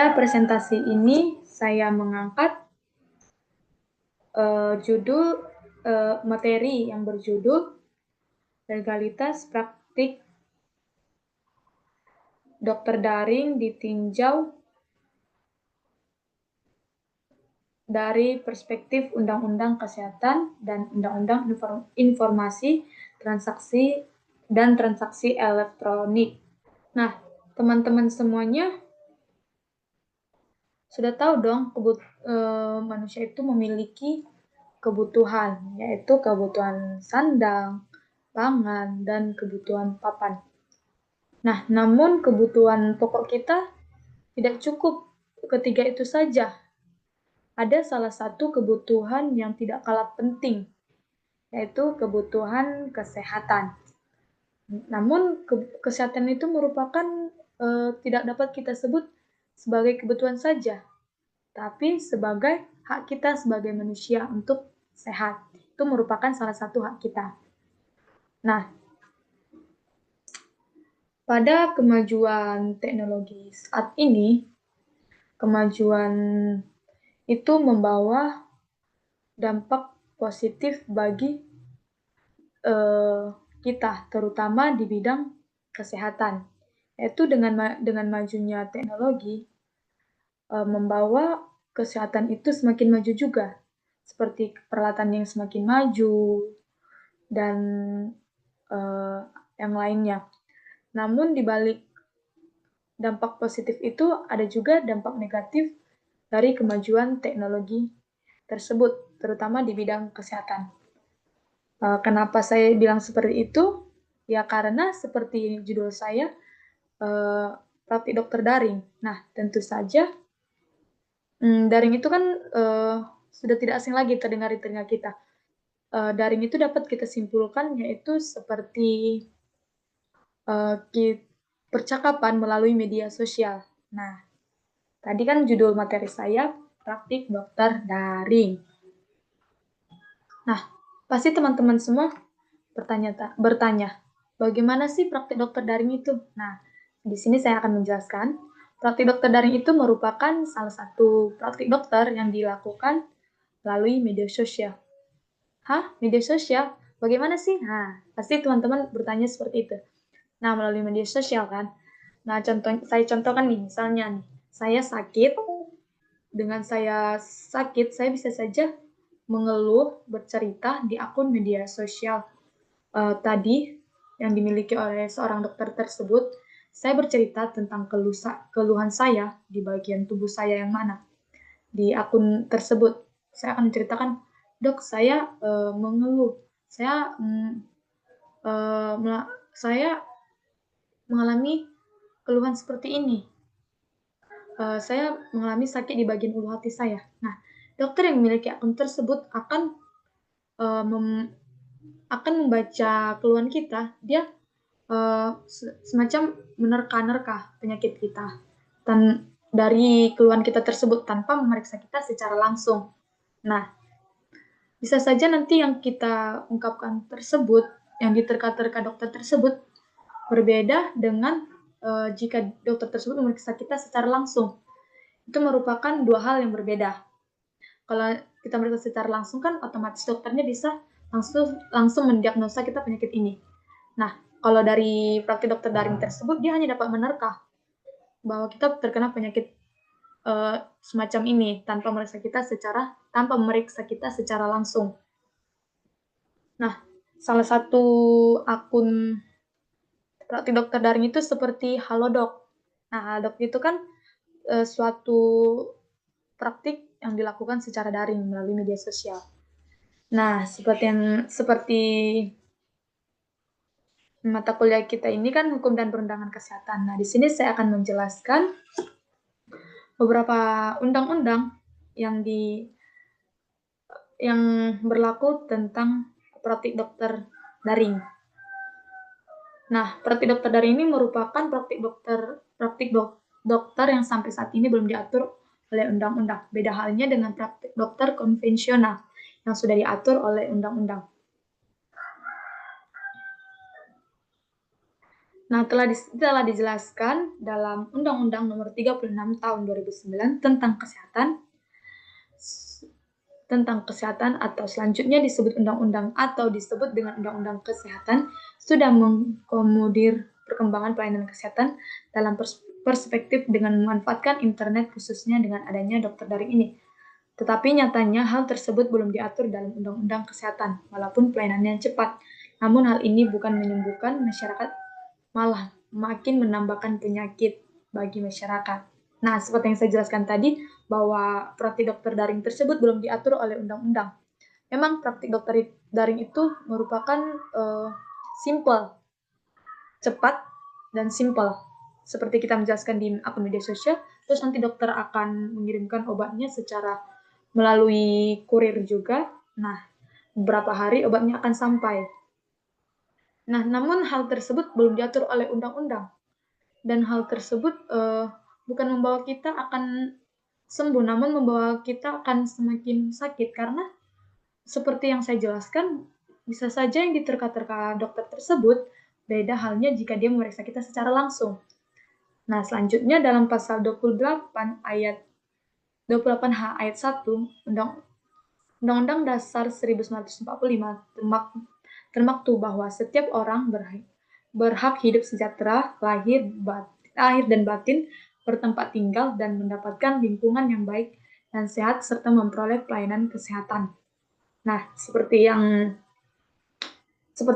Pada presentasi ini saya mengangkat materi yang berjudul legalitas praktik dokter daring ditinjau dari perspektif Undang-Undang Kesehatan dan Undang-Undang Informasi Transaksi dan Transaksi Elektronik. Nah, teman-teman semuanya sudah tahu dong manusia itu memiliki kebutuhan, yaitu kebutuhan sandang, pangan, dan kebutuhan papan. Nah, namun kebutuhan pokok kita tidak cukup ketiga itu saja. Ada salah satu kebutuhan yang tidak kalah penting, yaitu kebutuhan kesehatan. Namun kesehatan itu merupakan tidak dapat kita sebut sebagai kebutuhan saja, tapi sebagai hak kita sebagai manusia untuk sehat. Itu merupakan salah satu hak kita. Nah, pada kemajuan teknologi saat ini, kemajuan itu membawa dampak positif bagi kita, terutama di bidang kesehatan. Yaitu dengan majunya teknologi, membawa kesehatan itu semakin maju juga, seperti peralatan yang semakin maju dan yang lainnya. Namun di balik dampak positif itu ada juga dampak negatif dari kemajuan teknologi tersebut, terutama di bidang kesehatan. Kenapa saya bilang seperti itu? Ya karena seperti judul saya, praktik dokter daring. Nah, tentu saja daring itu kan sudah tidak asing lagi terdengar di telinga kita. Daring itu dapat kita simpulkan yaitu seperti percakapan melalui media sosial. Nah, tadi kan judul materi saya praktik dokter daring. Nah, pasti teman-teman semua bertanya, bagaimana sih praktik dokter daring itu? Nah, di sini saya akan menjelaskan. Praktik dokter daring itu merupakan salah satu praktik dokter yang dilakukan melalui media sosial. Hah? Media sosial? Bagaimana sih? Nah, pasti teman-teman bertanya seperti itu. Nah, melalui media sosial kan. Nah, saya contohkan nih, misalnya nih, saya sakit. Dengan saya sakit, saya bisa saja mengeluh, bercerita di akun media sosial tadi yang dimiliki oleh seorang dokter tersebut. Saya bercerita tentang keluhan saya di bagian tubuh saya yang mana. Di akun tersebut, saya akan menceritakan, dok, saya mengeluh. Saya mengalami keluhan seperti ini. Saya mengalami sakit di bagian ulu hati saya. Nah, dokter yang memiliki akun tersebut akan membaca keluhan kita. Dia semacam menerka-nerka penyakit kita dan dari keluhan kita tersebut tanpa memeriksa kita secara langsung. Nah, bisa saja nanti yang kita ungkapkan tersebut, yang diterka-terka dokter tersebut, berbeda dengan jika dokter tersebut memeriksa kita secara langsung. Itu merupakan dua hal yang berbeda. Kalau kita meriksa secara langsung kan otomatis dokternya bisa langsung mendiagnosa kita penyakit ini. Nah, kalau dari praktik dokter daring tersebut, dia hanya dapat menerka bahwa kita terkena penyakit semacam ini tanpa memeriksa kita secara langsung. Nah, salah satu akun praktik dokter daring itu seperti Halodoc. Nah, Halodoc itu kan suatu praktik yang dilakukan secara daring melalui media sosial. Nah, seperti mata kuliah kita ini kan hukum dan perundangan kesehatan. Nah, di sini saya akan menjelaskan beberapa undang-undang yang berlaku tentang praktik dokter daring. Nah, praktik dokter daring ini merupakan praktik dokter yang sampai saat ini belum diatur oleh undang-undang. Beda halnya dengan praktik dokter konvensional yang sudah diatur oleh undang-undang. Nah, telah dijelaskan dalam Undang-Undang Nomor 36 Tahun 2009 tentang kesehatan atau selanjutnya disebut undang-undang atau disebut dengan undang-undang kesehatan sudah mengakomodir perkembangan pelayanan kesehatan dalam perspektif dengan memanfaatkan internet khususnya dengan adanya dokter daring ini. Tetapi nyatanya hal tersebut belum diatur dalam undang-undang kesehatan walaupun pelayanannya cepat. Namun hal ini bukan menyembuhkan masyarakat, malah makin menambahkan penyakit bagi masyarakat. Nah, seperti yang saya jelaskan tadi, bahwa praktik dokter daring tersebut belum diatur oleh undang-undang. Memang praktik dokter daring itu merupakan simple, cepat, dan simple. Seperti kita menjelaskan di akun media sosial, terus nanti dokter akan mengirimkan obatnya secara melalui kurir juga. Nah, beberapa hari obatnya akan sampai. Nah, namun hal tersebut belum diatur oleh undang-undang. Dan hal tersebut bukan membawa kita akan sembuh, namun membawa kita akan semakin sakit karena seperti yang saya jelaskan, bisa saja yang diterka-terka dokter tersebut beda halnya jika dia memeriksa kita secara langsung. Nah, selanjutnya dalam pasal 28 ayat 28H ayat 1 Undang-Undang Dasar 1945 termaktub bahwa setiap orang berhak hidup sejahtera, lahir dan batin, bertempat tinggal, dan mendapatkan lingkungan yang baik dan sehat, serta memperoleh pelayanan kesehatan. Nah, seperti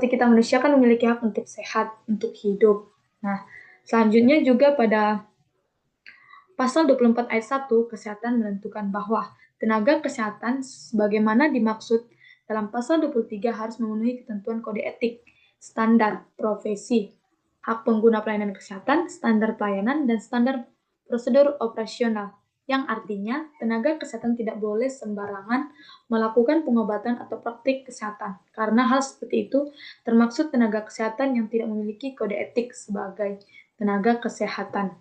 kita manusia kan memiliki hak untuk sehat, untuk hidup. Nah, selanjutnya juga pada pasal 24 ayat 1, kesehatan menentukan bahwa tenaga kesehatan sebagaimana dimaksud dalam pasal 23 harus memenuhi ketentuan kode etik, standar profesi, hak pengguna pelayanan kesehatan, standar pelayanan, dan standar prosedur operasional, yang artinya tenaga kesehatan tidak boleh sembarangan melakukan pengobatan atau praktik kesehatan, karena hal seperti itu termaksud tenaga kesehatan yang tidak memiliki kode etik sebagai tenaga kesehatan.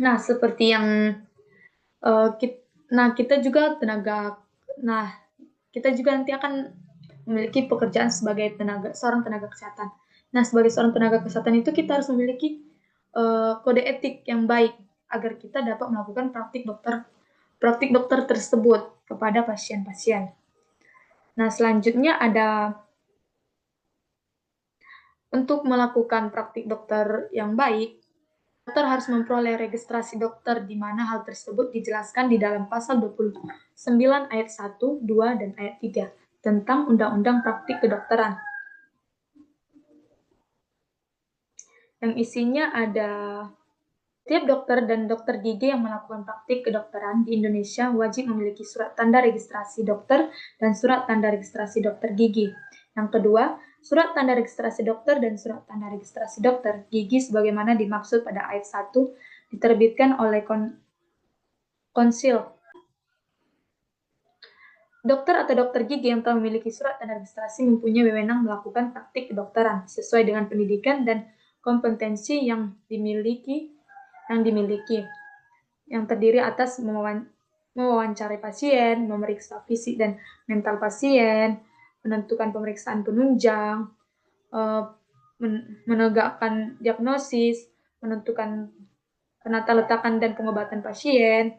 Nah, seperti yang kita juga nanti akan memiliki pekerjaan sebagai seorang tenaga kesehatan. Nah, sebagai seorang tenaga kesehatan itu kita harus memiliki kode etik yang baik agar kita dapat melakukan praktik dokter tersebut kepada pasien-pasien. Nah, selanjutnya ada untuk melakukan praktik dokter yang baik, dokter harus memperoleh registrasi dokter, di mana hal tersebut dijelaskan di dalam pasal 29 ayat 1, 2, dan ayat 3 tentang Undang-Undang Praktik Kedokteran. Yang isinya ada setiap dokter dan dokter gigi yang melakukan praktik kedokteran di Indonesia wajib memiliki surat tanda registrasi dokter dan surat tanda registrasi dokter gigi. Yang kedua, surat tanda registrasi dokter dan surat tanda registrasi dokter gigi sebagaimana dimaksud pada ayat 1 diterbitkan oleh Konsil. Dokter atau dokter gigi yang telah memiliki surat tanda registrasi mempunyai wewenang melakukan praktik kedokteran sesuai dengan pendidikan dan kompetensi yang dimiliki, yang terdiri atas mewawancarai pasien, memeriksa fisik dan mental pasien, menentukan pemeriksaan penunjang, menegakkan diagnosis, menentukan penata letakan dan pengobatan pasien,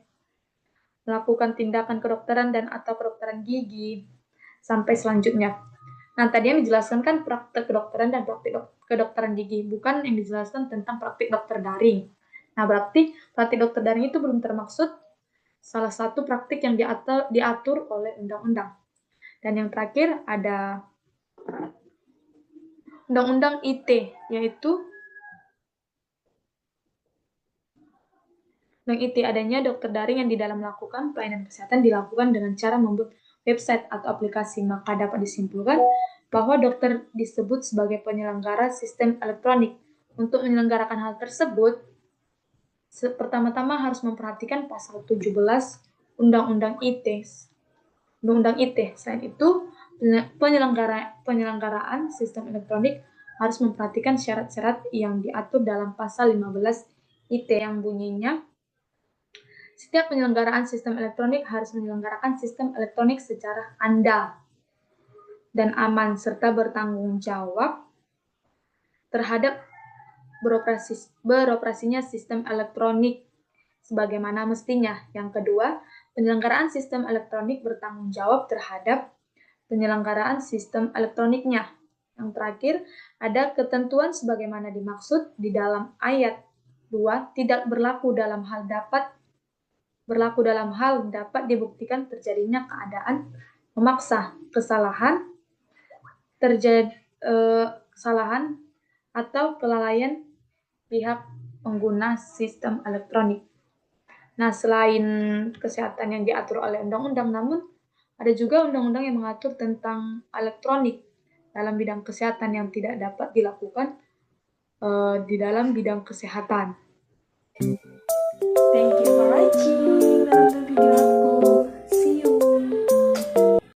melakukan tindakan kedokteran dan atau kedokteran gigi, sampai selanjutnya. Nah, tadi yang dijelaskan kan praktek kedokteran dan praktik kedokteran gigi, bukan yang dijelaskan tentang praktik dokter daring. Nah, berarti praktik dokter daring itu belum termaksud salah satu praktik yang diatur oleh undang-undang. Dan yang terakhir ada Undang-Undang IT, yaitu adanya dokter daring yang di dalam melakukan pelayanan kesehatan dilakukan dengan cara membuat website atau aplikasi, maka dapat disimpulkan bahwa dokter disebut sebagai penyelenggara sistem elektronik. Untuk menyelenggarakan hal tersebut, pertama-tama harus memperhatikan pasal 17 Undang-Undang IT. Selain itu, penyelenggaraan sistem elektronik harus memperhatikan syarat-syarat yang diatur dalam pasal 15 IT yang bunyinya setiap penyelenggaraan sistem elektronik harus menyelenggarakan sistem elektronik secara andal dan aman serta bertanggung jawab terhadap beroperasinya sistem elektronik sebagaimana mestinya. Yang kedua, penyelenggaraan sistem elektronik bertanggung jawab terhadap penyelenggaraan sistem elektroniknya. Yang terakhir, ada ketentuan sebagaimana dimaksud di dalam ayat 2 tidak berlaku dalam hal dapat dibuktikan terjadinya keadaan memaksa, kesalahan atau kelalaian pihak pengguna sistem elektronik. Nah, selain kesehatan yang diatur oleh undang-undang, namun ada juga undang-undang yang mengatur tentang elektronik dalam bidang kesehatan yang tidak dapat dilakukan di dalam bidang kesehatan. Thank you for watching. Nonton video